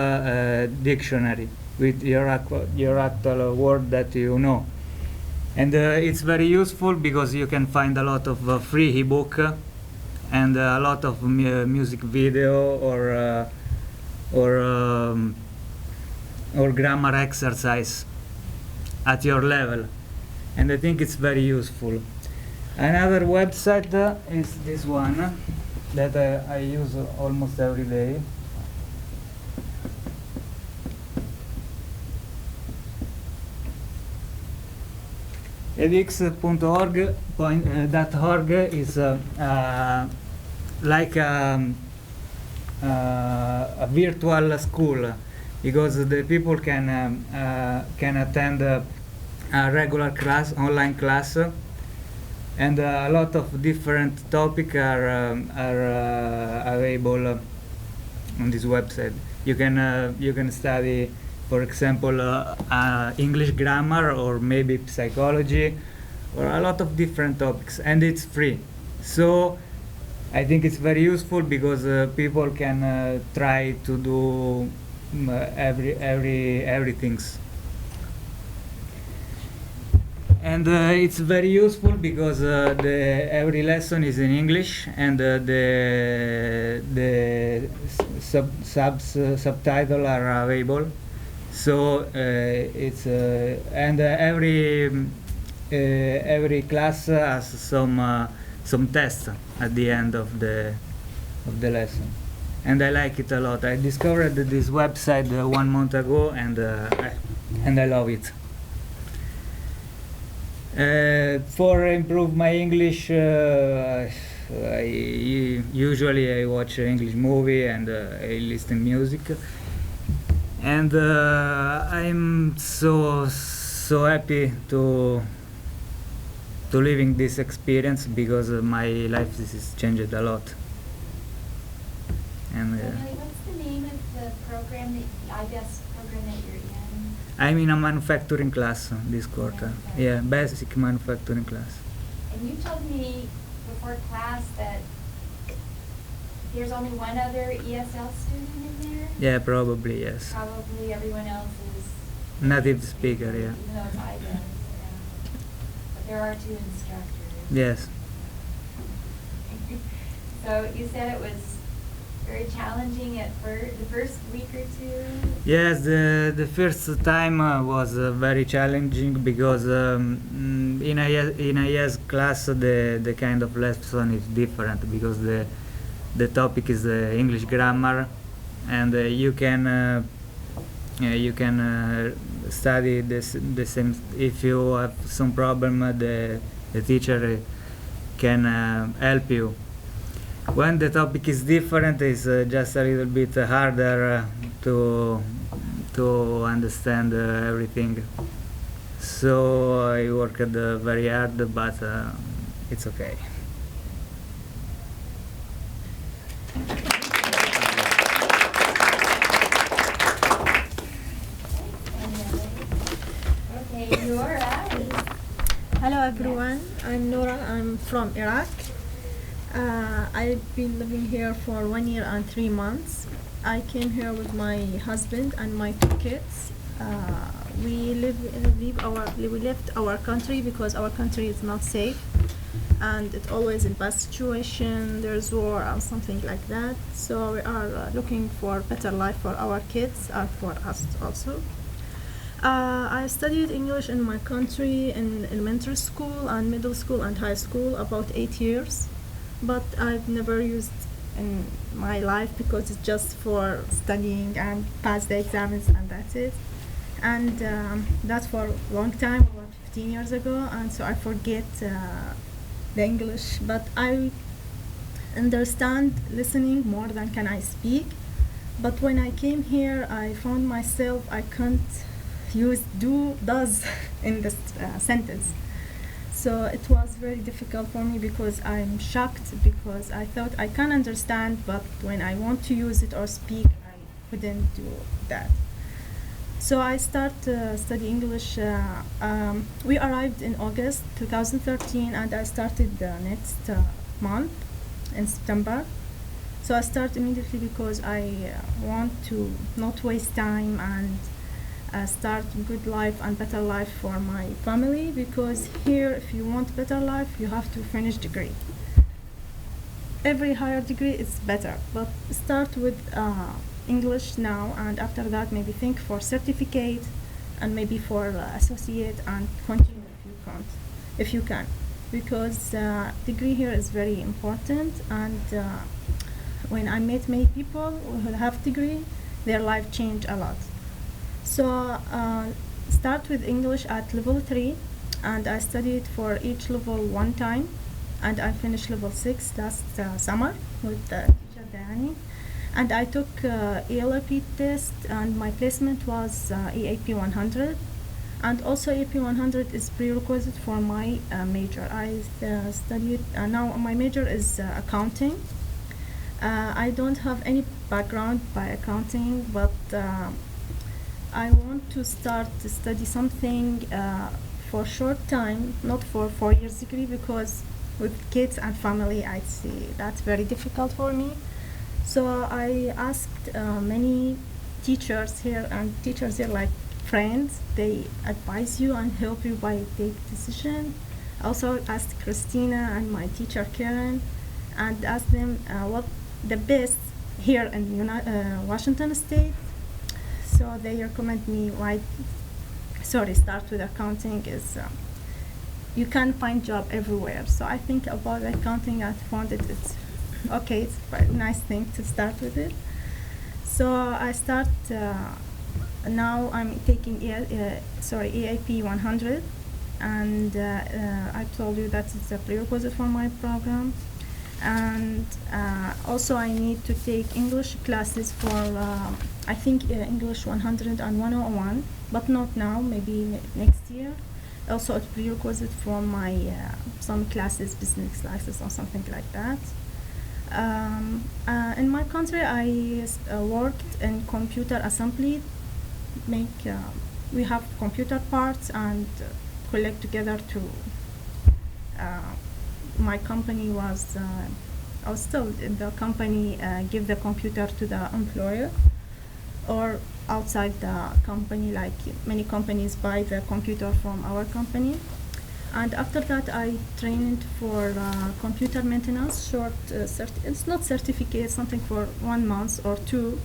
dictionary, with your actual word that you know. And it's very useful, because you can find a lot of free ebook and a lot of music video or grammar exercise at your level, and I think it's very useful. Another website is this one that I use almost every day. edx.org is like a virtual school, because the people can attend a regular class, online class, and a lot of different topics are available on this website. You can study, for example, English grammar, or maybe psychology, or a lot of different topics, and it's free. So I think it's very useful, because people can try to do everything. And it's very useful because every lesson is in English, and the subtitles are available. So it's and every class has some tests at the end of the lesson, and I like it a lot. I discovered this website 1 month ago, and I love it. For improve my English, usually I watch English movie, and I listen music, and I'm so happy to living this experience, because my life is changed a lot. And What's the name of the program, the IBS program that you're in? I'm in a manufacturing class this quarter. Okay. Yeah, basic manufacturing class. And you told me before class that there's only one other ESL student in there? Yeah, probably, yes. Probably everyone else is... Native speaker, yeah. Even though it's IBS, yeah. But there are 2 instructors. Yes. So you said it was very challenging at the first week or 2? Yes, the first time was very challenging, because in a yes class the kind of lesson is different, because the topic is English grammar, and you can study the same. If you have some problem, the teacher can help you. When the topic is different, it's just a little bit harder to understand everything. So I worked very hard, but it's okay. Okay, Nora. Hello everyone, I'm Nora, I'm from Iraq. I've been living here for 1 year and 3 months. I came here with my husband and my 2 kids. We left our country because our country is not safe, and it's always in bad situation, there's war or something like that. So we are looking for better life for our kids and for us also. I studied English in my country in elementary school and middle school and high school about 8 years, but I've never used in my life because it's just for studying and pass the exams and that's it. And that's for a long time, about 15 years ago, and so I forget the English, but I understand listening more than can I speak. But when I came here, I found myself I can't use does in this sentence. So it was very difficult for me because I'm shocked, because I thought I can understand, but when I want to use it or speak, I couldn't do that. So I started study English. We arrived in August 2013, and I started the next month in September. So I start immediately because I want to not waste time and start good life and better life for my family, because here if you want better life you have to finish degree. Every higher degree is better, but start with English now, and after that maybe think for certificate and maybe for associate, and continue if you can, because degree here is very important. And when I met many people who have degree, their life changed a lot. So start with English at level 3. and I studied for each level one time, and I finished level 6 last summer with teacher Dani. And I took ELP test, and my placement was EAP 100. And also EAP 100 is prerequisite for my major. I studied, now my major is accounting. I don't have any background by accounting, but I want to start to study something for short time, not for 4 years degree, because with kids and family, I see that's very difficult for me. So I asked many teachers here, and teachers here like friends, they advise you and help you by take decision. Also asked Christina and my teacher Karen, and asked them what the best here in Washington State. So they recommend me start with accounting. Is you can find job everywhere. So I think about accounting. I found it's okay. It's a very nice thing to start with it. So I start. Now I'm taking EAP 100, and I told you that it's a prerequisite for my program. And also I need to take English classes for I think English 100 and 101, but not now, maybe next year. Also it's prerequisite for my some classes, business classes or something like that. In my country I worked in computer assembly. We have computer parts and collect together to my company was I was still the company give the computer to the employer or outside the company, like many companies buy the computer from our company. And after that I trained for computer maintenance, it's not certificate, something for 1 month or 2.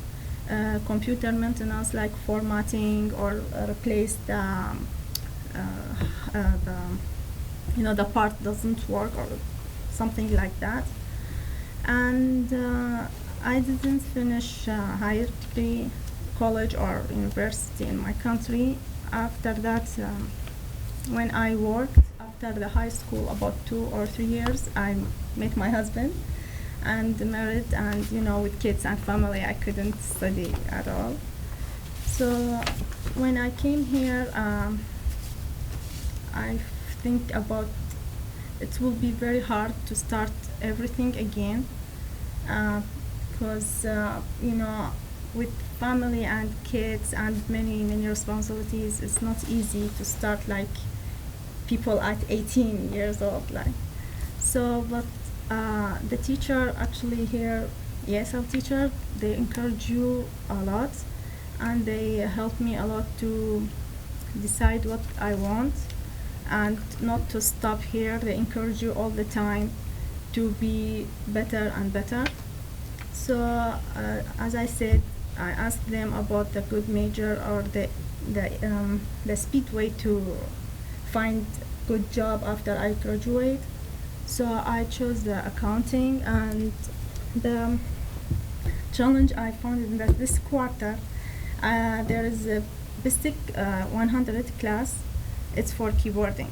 Computer maintenance like formatting or replace the the part doesn't work or something like that. And I didn't finish higher degree, college or university in my country. After that, when I worked after the high school about 2 or 3 years, I met my husband and married, and with kids and family I couldn't study at all. So when I came here, I think about it will be very hard to start everything again, because with family and kids and many responsibilities, it's not easy to start like people at 18 years old, like. So but the teacher actually here, ESL teacher, they encourage you a lot, and they help me a lot to decide what I want and not to stop here. They encourage you all the time to be better and better. So as I said, I asked them about the good major or the speed way to find good job after I graduate. So I chose the accounting, and the challenge I found in that this quarter there is a BISTIC 100 class. It's for keyboarding,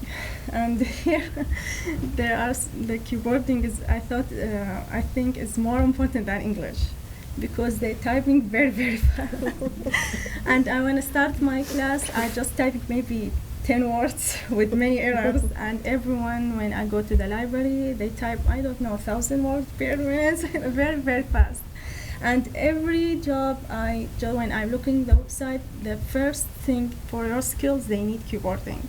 and here the keyboarding is I think is more important than English, because they're typing very fast. And I want to start my class, I just type maybe 10 words with many errors, and everyone, when I go to the library, they type, I don't know, 1,000 words per minute, very fast. And every job when I'm looking the website, the first thing for your skills, they need keyboarding.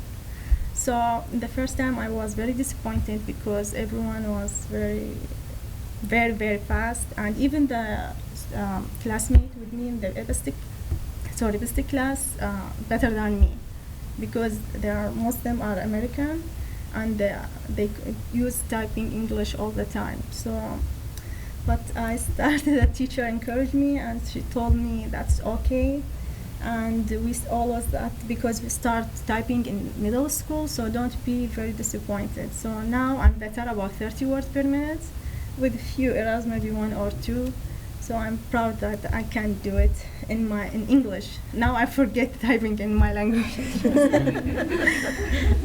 So the first time I was very disappointed, because everyone was very fast, and even the classmate with me in the BISTIC class better than me, because most of them are American, and they use typing English all the time. So, but I started, the teacher encouraged me, and she told me that's okay, and we always that, because we start typing in middle school, so don't be very disappointed. So now I'm better, about 30 words per minute, with a few errors, maybe 1 or 2. So so I'm proud that I can do it in English. Now I forget typing in my language.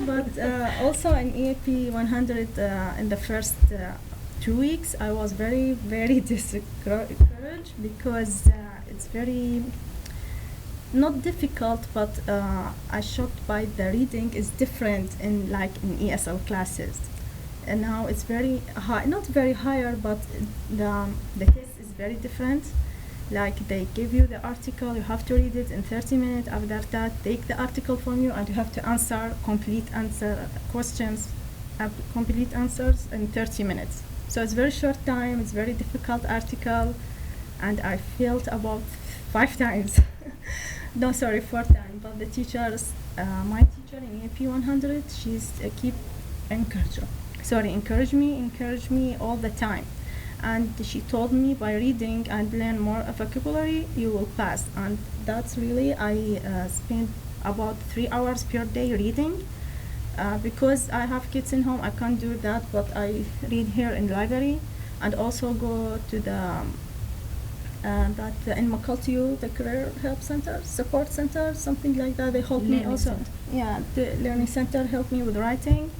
But also in EAP 100, in the first 2 weeks, I was very, very discouraged because it's very not difficult, but I shocked by the reading is different in ESL classes. And now it's very high, not very higher, but the test is very different. Like they give you the article, you have to read it in 30 minutes. After that, take the article from you, and you have to answer complete answers in 30 minutes. So it's very short time. It's very difficult article, and I failed about 5 times. No, sorry, 4 times. But the teachers, my teacher in EAP 100, she's encourage me all the time. And she told me by reading and learn more vocabulary, you will pass. And that's really, I spend about 3 hours per day reading. Because I have kids in home, I can't do that, but I read here in library, and also go to the in Makaltiu, the career help center, support center, something like that. They help me also. Center. Yeah, the learning center helped me with writing.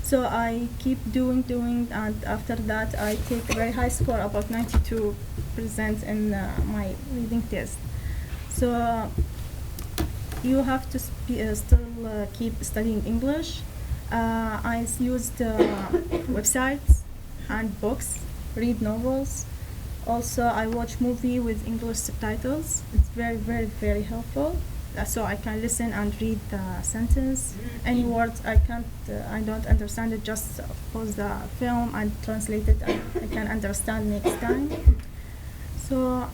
So I keep doing, and after that I take a very high score, about 92% in my reading test. So you have to still keep studying English. I used websites and books, read novels. Also, I watch movie with English subtitles. It's very, very, very helpful. So I can listen and read the sentence. Any words I don't understand it, just pause the film and translate it, and I can understand next time. So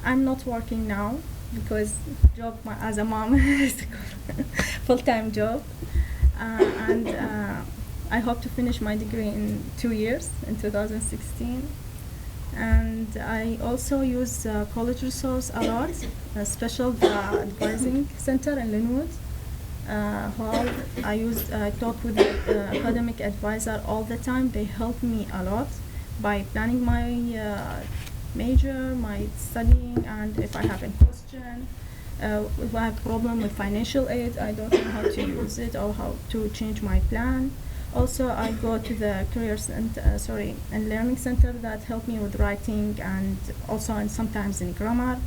I'm not working now because job as a mom is full-time job, and I hope to finish my degree in 2 years, in 2016. And I also use college resource a lot, special the advising center in Linwood Hall. I talk with the academic advisor all the time. They help me a lot by planning my major, my studying, and if I have a question, if I have problem with financial aid, I don't know how to use it or how to change my plan. Also, I go to the careers and learning center that help me with writing, and also sometimes in grammar.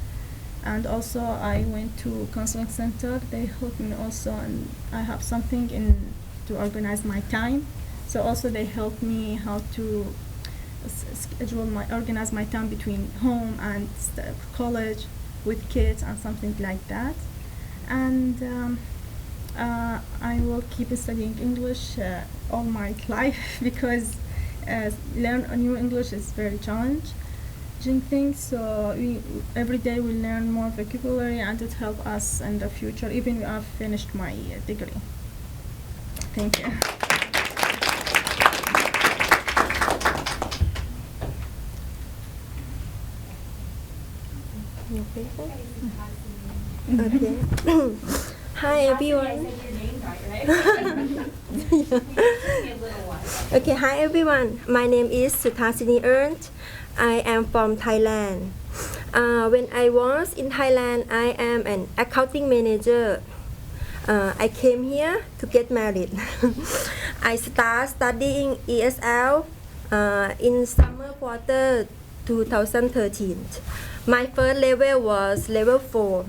And also I went to counseling center. They help me also, and I have something to organize my time. So also they help me how to organize my time between home and college with kids and something like that. And I will keep studying English all my life because learn a new English is very challenging thing. So every day we learn more vocabulary, and it helps us in the future, even when I've finished my degree. Thank you. Okay. Hi everyone. Okay, hi everyone. My name is Suthasini Ernst. I am from Thailand. When I was in Thailand, I am an accounting manager. I came here to get married. I started studying ESL in summer quarter 2013. My first level was level 4.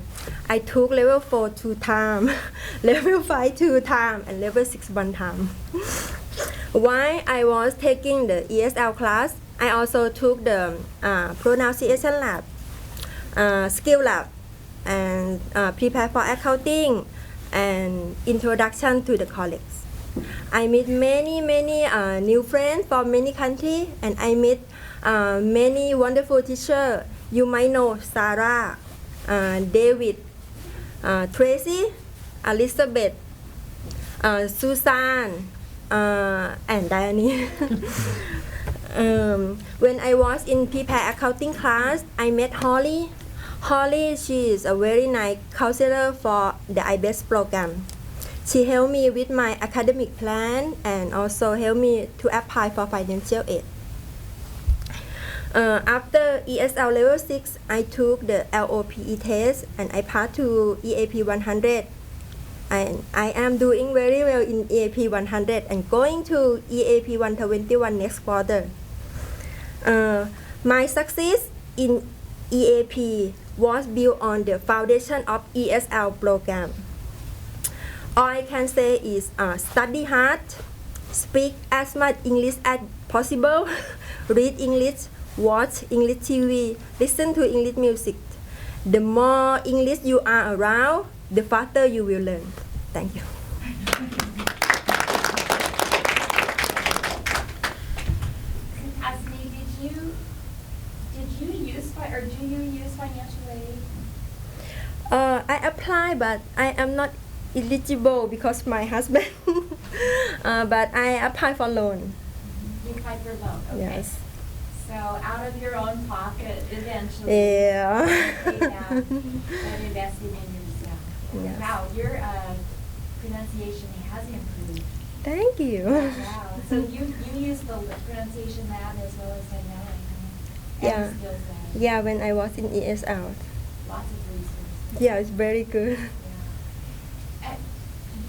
I took level 4 2 times, level 5 2 times, and level 6 1 time. While I was taking the ESL class, I also took the pronunciation lab, skill lab, and prepare for accounting and introduction to the colleagues. I meet many new friends from many countries, and I meet many wonderful teachers. You might know Sarah, David, Tracy, Elizabeth, Susan, and Diane. When I was in prepare accounting class, I met Holly. Holly, she is a very nice counselor for the IBES program. She helped me with my academic plan and also helped me to apply for financial aid. After ESL level 6, I took the LOPE test and I passed to EAP 100. And I am doing very well in EAP 100 and going to EAP 121 next quarter. My success in EAP was built on the foundation of ESL program. All I can say is study hard, speak as much English as possible, read English, watch English TV, listen to English music. The more English you are around, the faster you will learn. Thank you. Asmi, did you use or do you use financial aid? I apply, but I am not eligible because my husband. But I apply for loan. You applied for loan, okay. Yes. So out of your own pocket, eventually. Yeah. Pay that and investing in yourself. Yes. Wow, your pronunciation has improved. Thank you. Wow. So you use the pronunciation lab as well as dynamic, huh? Yeah. And skills lab. Yeah, when I was in ESL. Lots of resources. Yeah, it's very good. Yeah.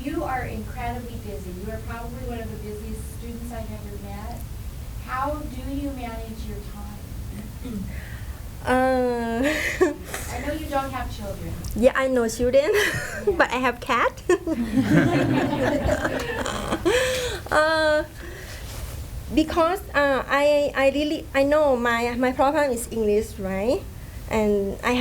You are incredibly busy. You are probably one of the busiest students I've ever met. How do you manage your time? I know you don't have children. Yeah, I know children, but I have cat. Because I know my problem is English, right? And I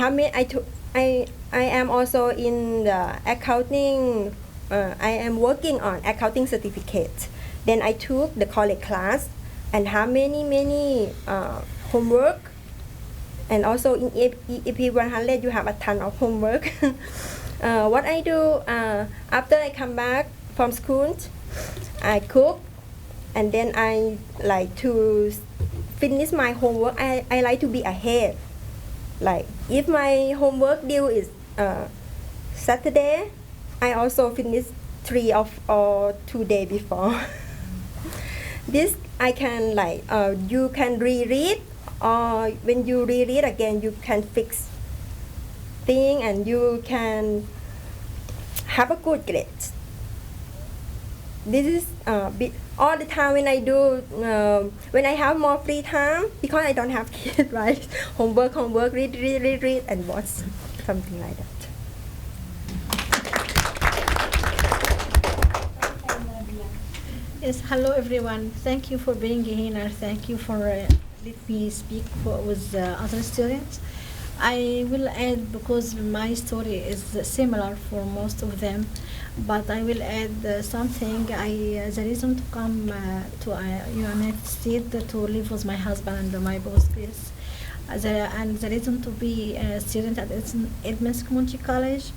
am also in the accounting. I am working on accounting certificate. Then I took the college class and have many homework. And also in EP 100 you have a ton of homework. What I do after I come back from school, I cook, and then I like to finish my homework. I like to be ahead. Like if my homework due is Saturday, I also finish 3 or 2 days before. This I can like you can reread. Or when you reread again, you can fix thing and you can have a good grade. This is all the time when I do when I have more free time, because I don't have kids, right? Homework, read, and watch something like that. Yes, hello everyone. Thank you for being here. Thank you for let me speak with other students. I will add, because my story is similar for most of them, but I will add something. The reason to come to United States to live with my husband and my boss is, and the reason to be a student at Edmonds Community College.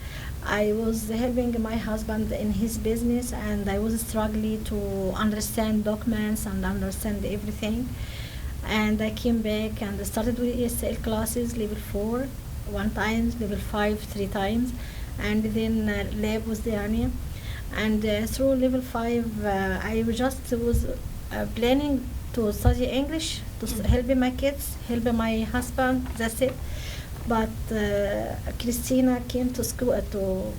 I was helping my husband in his business, and I was struggling to understand documents and understand everything. And I came back and started with ESL classes, level 4 1 time, level 5 3 times, and then lab was the area. And through level 5, I just was planning to study English, to help my kids, help my husband, that's it. But Christina came to school, to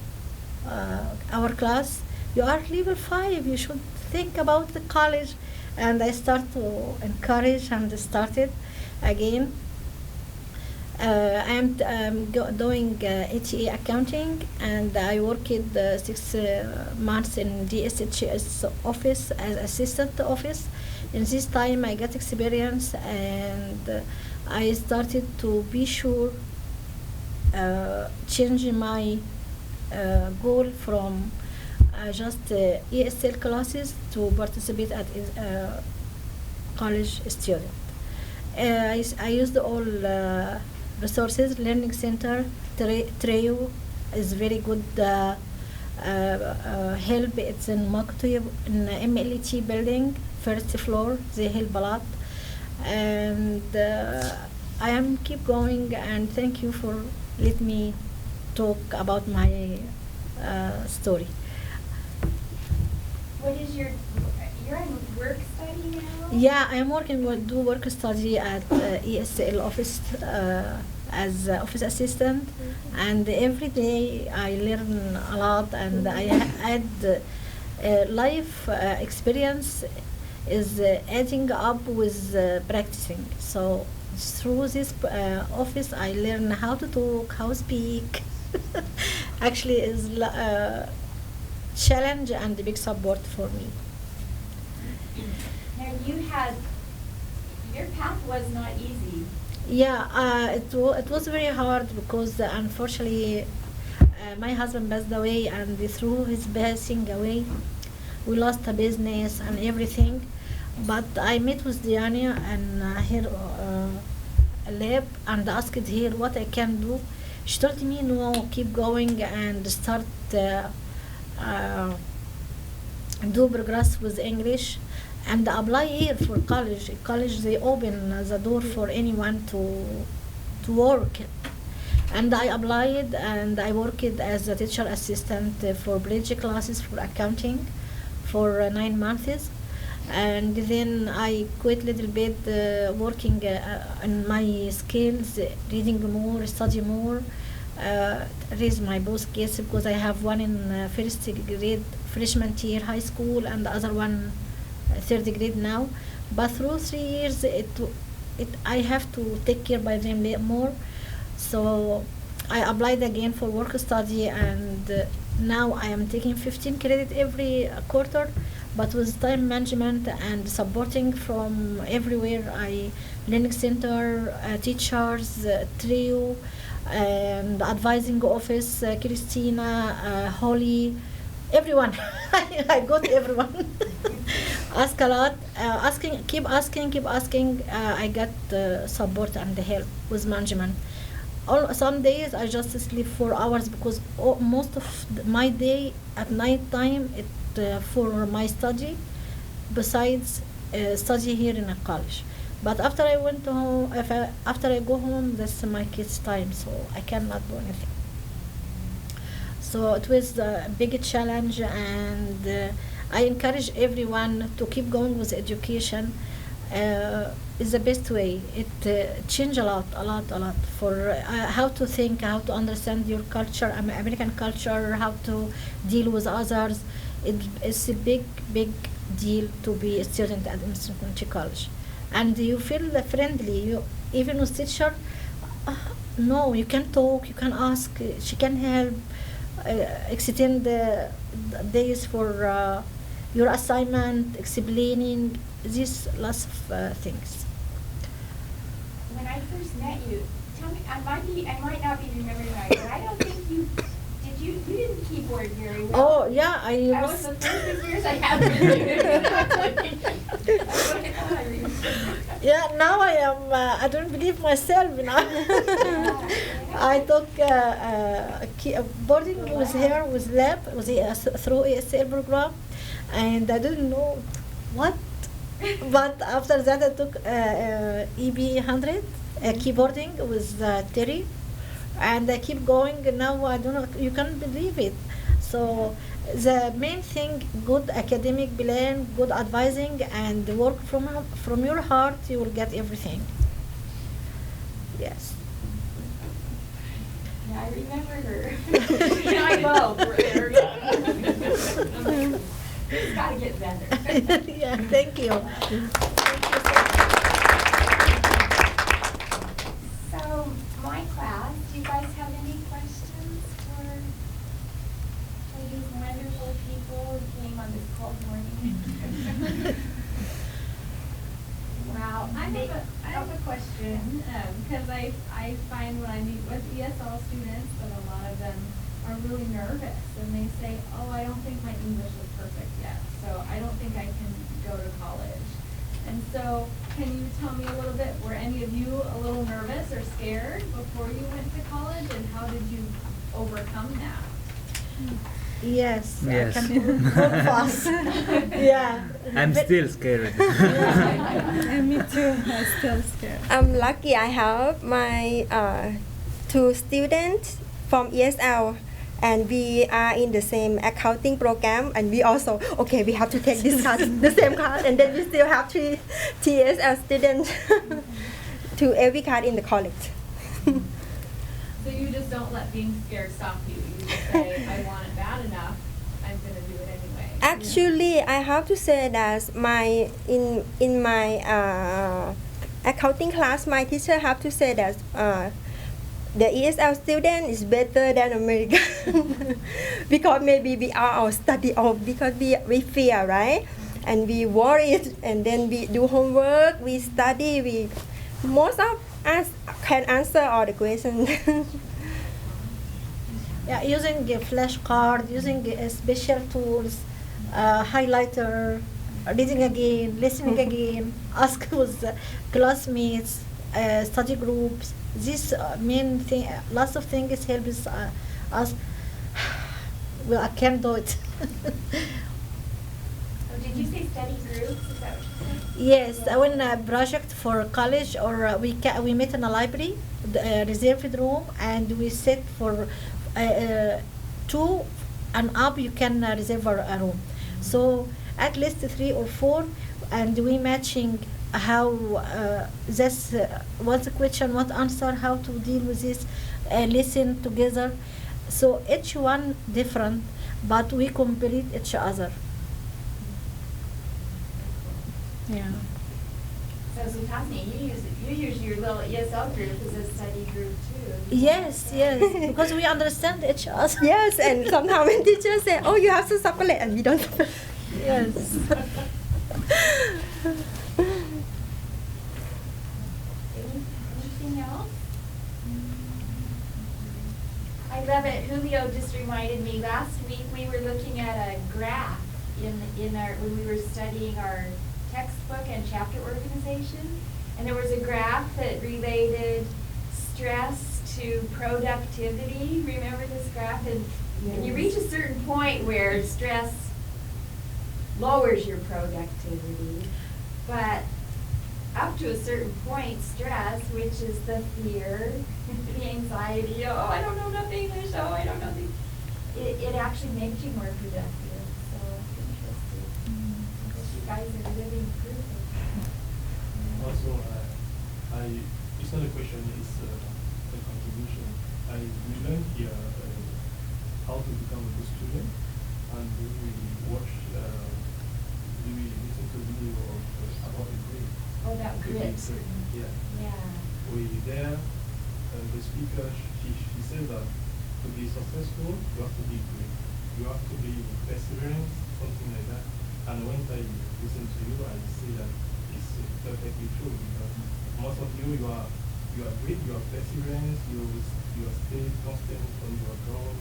our class. You are level 5, you should think about the college. And I start to encourage and started again. I am doing ATA accounting, and I worked 6 months in DSHS office as assistant office. In this time I got experience, and I started to be sure changing my goal from just ESL classes to participate at college student. I used all resources, learning center, Treo is very good help. It's in Maktoub, in MLT building, first floor, they help a lot. And I am keep going, and thank you for letting me talk about my story. What is your, you're in work study now? Yeah, I am working with do work study at ESL office as office assistant, and every day I learn a lot, and I add life experience is adding up with practicing. So through this office, I learn how to talk, how to speak. Actually, is challenge and a big support for me. Now you had, your path was not easy. Yeah, it was very hard because unfortunately my husband passed away, and through his passing away we lost a business and everything. But I met with Diana and her lab and asked her what I can do. She told me no, keep going and start do progress with English and apply here for college. College, they open the door for anyone to work. And I applied and I worked as a teacher assistant for bridge classes for accounting for 9 months. And then I quit a little bit working on my skills, reading more, study more, raise my both skills because I have one in first grade freshman year high school and the other one third grade now. But through 3 years I have to take care by them more. So I applied again for work study, and now I am taking 15 credit every quarter, but with time management and supporting from everywhere. Learning center, teachers, trio, and advising office, Christina, Holly, everyone. I got everyone. Ask a lot, keep asking. I got support and help with management. Some days I just sleep 4 hours because most of my day at night time for my study, besides study here in a college. But after I went to home, after I go home, that's my kids' time, so I cannot do anything. So it was a big challenge, and I encourage everyone to keep going with education. Is the best way. It changed a lot for how to think, how to understand your culture, American culture, how to deal with others. It's a big deal to be a student at Emerson Community College, and you feel friendly. Even with teacher, no, you can talk, you can ask. She can help. Extend the days for your assignment, explaining these lots of things. When I first met you, tell me, I might not be remembering right, but I don't think you didn't keyboard very well. Oh yeah, That was the first experience I had with you. Yeah, now I am. I don't believe myself now. I took boarding with her with lab through ESL program, and I didn't know what. But after that, I took EB 100 keyboarding with Terry, and I keep going. Now I don't know. You can't believe it. So the main thing: good academic plan, good advising, and work from your heart. You will get everything. Yes. Yeah, I remember her. You and I both were there. It's got to get better. Yeah, thank you. So, my class, do you guys have any questions for these wonderful people who came on this cold morning? Wow. I have a question, because I find when I meet with ESL students that a lot of them are really nervous, and they say, oh, I don't think my English is perfect yet, so I don't think I can go to college. And so, can you tell me a little bit, were any of you a little nervous or scared before you went to college, and how did you overcome that? Yes. Yes. I can go fast. Yeah. I'm still scared. Yeah. Me too, I'm still scared. I'm lucky I have my 2 students from ESL. and we are in the same accounting program, and we also, okay, we have to take this class, the same class, and then we still have 3 TSL students to every class in the college. So you just don't let being scared stop you. You just say, I want it bad enough, I'm going to do it anyway. Actually, I have to say that in my accounting class, my teacher have to say that the ESL student is better than American because maybe we are our study off because we fear, right? And we worried, and then we do homework, we study, most of us can answer all the questions. Yeah, using a flashcard, using special tools, highlighter, reading again, listening again, ask with classmates, study groups. This main thing, lots of things helps us. Well, I can't do it. Oh, did you say study groups? Is that what you said? Yes, when a project for college or we met in a library, the reserved room, and we sit for 2 and up. You can reserve a room. So at least 3 or 4, and we matching how this what's the question, what answer, how to deal with this, listen together. So each one different, but we complete each other. Yeah. So Sutasni, you use your little ESL group as a study group too. Yes, because we understand each other. Yes, and sometimes when teachers say, "Oh, you have some chocolate," and we don't. Yes. Anything else? I love it. Julio just reminded me, last week we were looking at a graph in our, when we were studying our textbook and chapter organization, and there was a graph that related stress to productivity. Remember this graph? And you reach a certain point where stress lowers your productivity, but up to a certain point, stress, which is the fear, the anxiety, oh, I don't know enough English, oh, I don't know it actually makes you more productive. So it's interesting. Because you guys are living proof of that. Also, it's not a question, it's a contribution. We learned here how to become a good student, and we watch, we listen to video about the grade. Oh, that grit. Yeah. Yeah. We there, the speaker, she said that to be successful, you have to be great. You have to be perseverant, something like that. And when I listen to you, I see that it's perfectly true, because most of you, you are great, you are perseverant, you stay constant on your goal,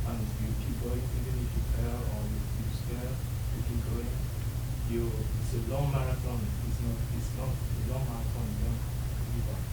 and you keep going even if you fail or you scare, you keep going. It's a long marathon. It's not a long marathon. You don't give up.